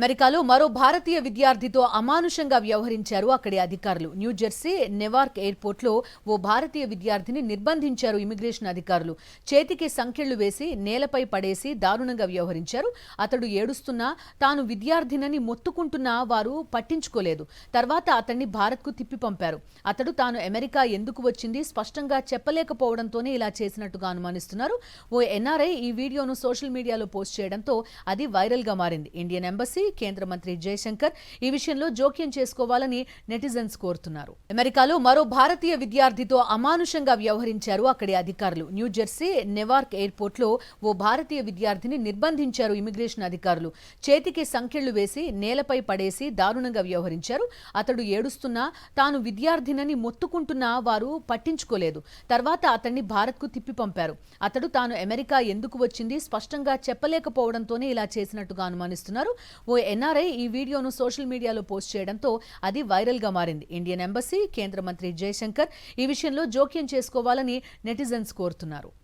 అమెరికాలో మరో భారతీయ విద్యార్థితో అమానుషంగా వ్యవహరించారు అక్కడి అధికారులు. న్యూజెర్సీ నెవార్క్ ఎయిర్పోర్ట్లో ఓ భారతీయ విద్యార్థిని నిర్బంధించారు ఇమిగ్రేషన్ అధికారులు. చేతికి సంకెళ్లు వేసి నేలపై పడేసి దారుణంగా వ్యవహరించారు. అతడు ఏడుస్తున్నా తాను విద్యార్థినని మొత్తుకుంటున్నా వారు పట్టించుకోలేదు. తర్వాత అతన్ని భారత్కు తిప్పి పంపారు. అతడు తాను అమెరికా ఎందుకు వచ్చింది స్పష్టంగా చెప్పలేకపోవడంతోనే ఇలా చేసినట్టుగా అనుమానిస్తున్నారు. ఓ ఎన్ఆర్ఐ ఈ వీడియోను సోషల్ మీడియాలో పోస్ట్ చేయడంతో అది వైరల్ గా మారింది. ఇండియన్ ఎంబసీ, కేంద్ర మంత్రి జయశంకర్ ఈ విషయంలో జోక్యం చేసుకోవాలని నెటిజన్స్ కోరుతున్నారు. అమెరికాలో మరో భారతీయ విద్యార్థితో అమానుషంగా వ్యవహరించారు అక్కడి అధికారులు. న్యూజెర్సీ నెవార్క్ ఎయిర్పోర్ట్లో ఓ భారతీయ విద్యార్థిని నిర్బంధించారు ఇమిగ్రేషన్ అధికారులు. చేతికి సంకెళ్లు వేసి నేలపై పడేసి దారుణంగా వ్యవహరించారు. అతడు ఏడుస్తున్నా తాను విద్యార్థినని మొత్తుకుంటున్నా వారు పట్టించుకోలేదు. తర్వాత అతన్ని భారత్కు తిప్పి పంపారు. అతడు తాను అమెరికా ఎందుకు వచ్చింది స్పష్టంగా చెప్పలేకపోవడంతోనే ఇలా చేసినట్టుగా అనుమానిస్తున్నారు. ఓ ఎన్ఆర్ఐ ఈ వీడియోను సోషల్ మీడియాలో పోస్ట్ చేయడంతో అది వైరల్ గా మారింది. ఇండియన్ ఎంబసీ, కేంద్ర మంత్రి జయశంకర్ ఈ విషయంలో జోక్యం చేసుకోవాలని నెటిజన్స్ కోరుతున్నారు.